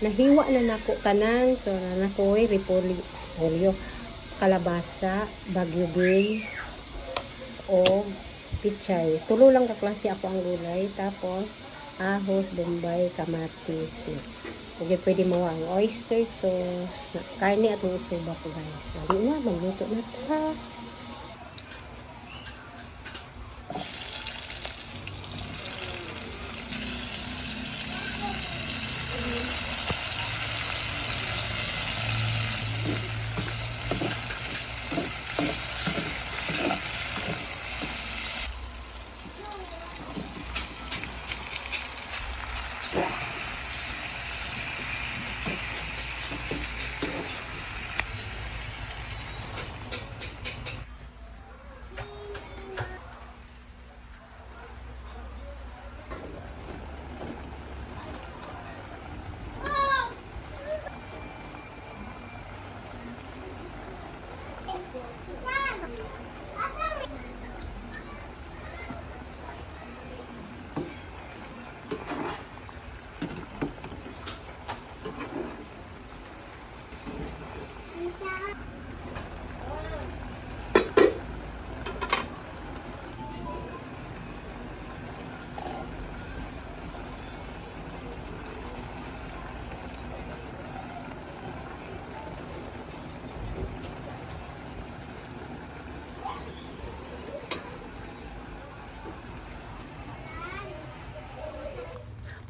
Nahiwa na nako tanan. So, na nako repolyo, kalabasa, bagyo beans, o pichay. Tulo lang ka klase ako ang gulay. Tapos, ahos, bombay, kamatis. Okay, pwede mo ang oyster sauce, karne at mga suba ko guys. Lagi na, magluto na ta.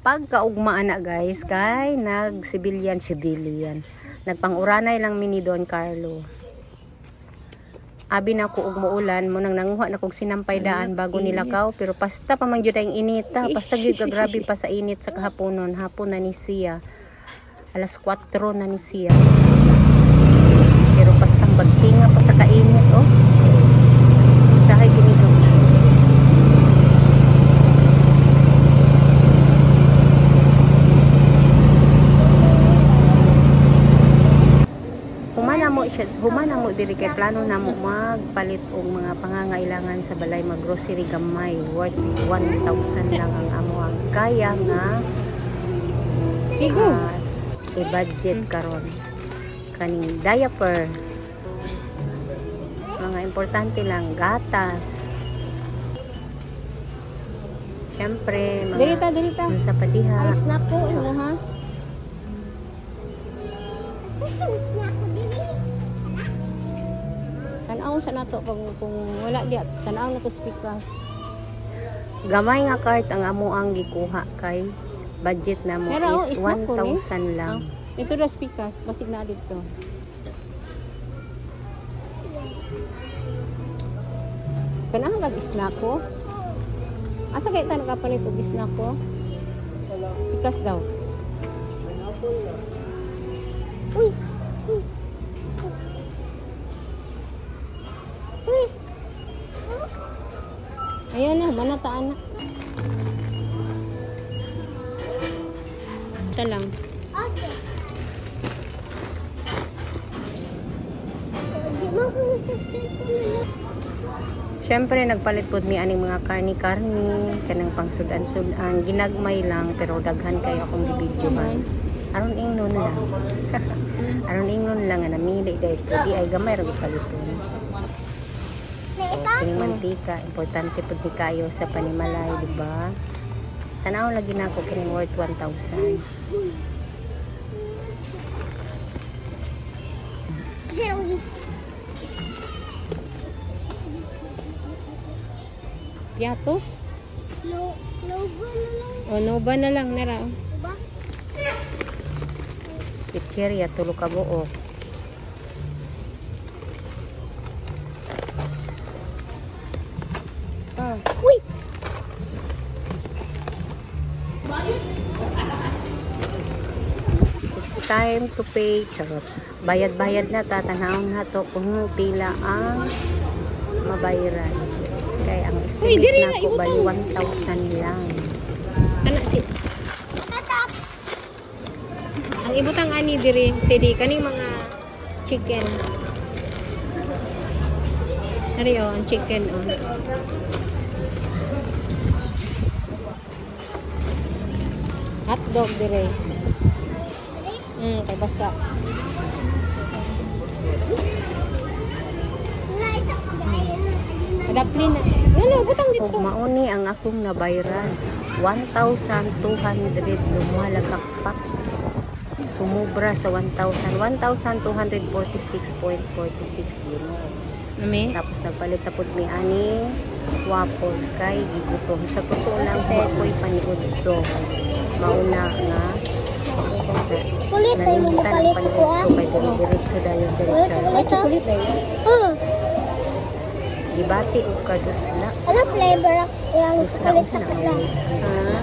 Pagkaugmaan na guys, kay nag-civilian. Nagpang-uranay lang mini Don Carlo. Abi na ko ug muulan mo nang nanguha na kog sinampay daan bago nilakaw, pero pasta pa man gyud ang inita, pasta gyud ka grabe pa sa init sa kahaponon. Hapon na ni siya. Alas 4 na ni siya. Pero pastang bagtinga pa sa kainit oh. Usahay kini do. Humana mo diri kay plano na mo magpalit og mga pangangailangan sa balay, mag-grocery gamay worth 1,000 lang ang amo ang kaya nga i-budget karon. Kaning diaper, mga importante lang, gatas, syempre mga dirita. Sa padiha ay snack ko ha. Tanaw sa nato kung wala diya, tanaw na ko speaker. Gamay nga cart ang amo ang gikuha kay budget na mo is 1,000 lang. Ito na speakers, basig na dito. Kanang mag-snack ko. Asa kay tan ka palit og snack ko? Pikas daw. Uy. Ayan na, manataan na. Ito lang. Okay. Siyempre, nagpalit po mi aning mga karni-karni, kanang pangsudan-sudan. Ginagmay lang, pero daghan kayo akong gibidyohan. Aron ingnon lang. Aron ingnon lang nga namili dahil di ay gamay ra paliton. Kining mantika, importante pud ni kayo sa panimalay, di ba? Tanaw lagi na ako kining worth 1,000. Piatos? Nova na lang nara. Pizzeria tulo ka buok. Uy! It's time to pay. Charot. Bayad-bayad na, tatanawang na to kung pila ang mabayaran. Kaya ang estimate na ko bali 1,000 lang. Ang ibutang ani diri, CD, kaning mga chicken. Ari o, ang chicken o. Hotdog dire. Kay basa. Adapli na. Ano, butang dito. Mauni ang akong nabayaran. 1,200 lumalagakpak. Sumubra sa 1,000. 1,246.46 yun. Nami? Tapos nagpalit tapos may aning waffles kay gigutom. Sa totoo lang ako'y paniod ito. Mauna nga Kulit ay mo palit ko ah. Kay diretso dayon diretso. Kulit dayon. Dibati o kadusla. Ano flavor yung kulit na lang?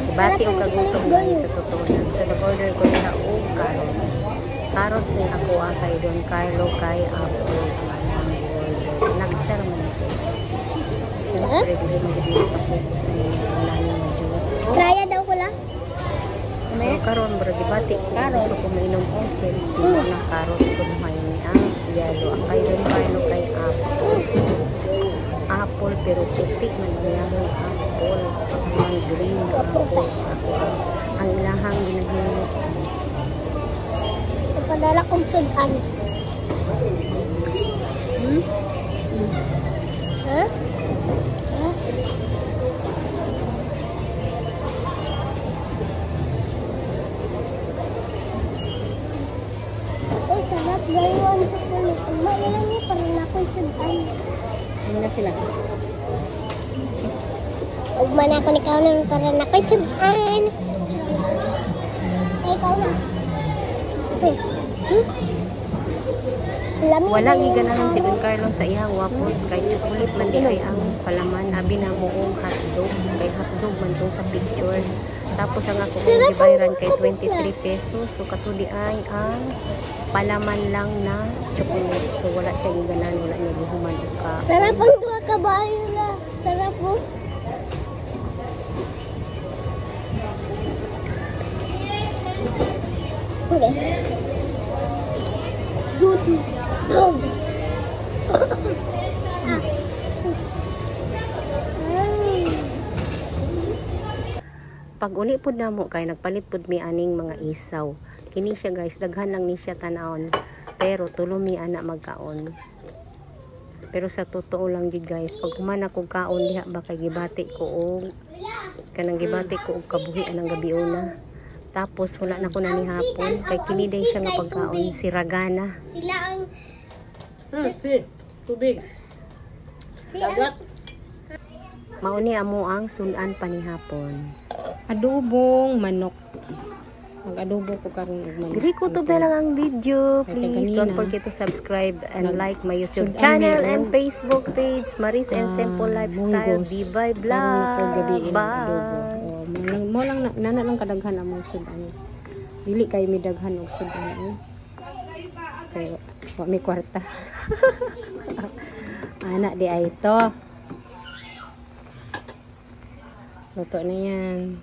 Dibati o kagutom sa totoo lang. So nag-order ko na og carrots. Carrots ni ako kay Don Carlo kay apple. Nagsar mo siya. Siyempre, hindi magiging pa-focus na yung unahin ng juice. Kaya daw ko lang? Pero karon bro, dibati carrots kung mainom ko, pero na carrots kung may ang yellow. Ang kay Don Carlo kay apple. Apple pero puti man ang apple. Ang green na apple. Ang ilahang ginahimo. Padala kong sudan. Ha? Uy, sarap gawin sa kulit. Mailan niya parang akong sudan. Ano na sila? Ugman ako ni Kaunan parang ako'y sudan. Ay, Kaunan. Wala giganahan si Don Carlo sa iyang waffles kay chocolate man di ay ang palaman abi na moong hotdog kay hotdog man to sa picture. Tapos ang ako kong gibayran kay 23 pesos. So katudi ay ang palaman lang na chocolate. So wala siya giganahan, wala niya gihuman ka. Sarap ang dua kabayo na. Sarap po. Okay. Duty. Pag uli pud namo kay nagpalit pud mi aning mga isaw. Kini siya guys, daghan lang ni siya tan-aon. Pero tulo mi ana magkaon. Pero sa totoo lang gid guys, pag humana kog kaon diha ba kay gibati ko og kanang gibati ko og kabuhi anang gabi una. Tapos wala na ko na ni hapon kay kini day siya nga pagkaon si Ragana. Sila ang Tubig. Dagat. Mauni amo ang sunan panihapon. Adobong manok. Mag-adobo ko karon og manok. Dili ko to lang ang video. Please don't forget to subscribe and like my YouTube channel and Facebook page, Maris and Simple Lifestyle Bibay Vlog. Bye. Mo lang nana lang kadaghan among sudan. Dili kay mi daghan og sudan. Kay wa mi kwarta. Anak di ay ito. Luto na yan.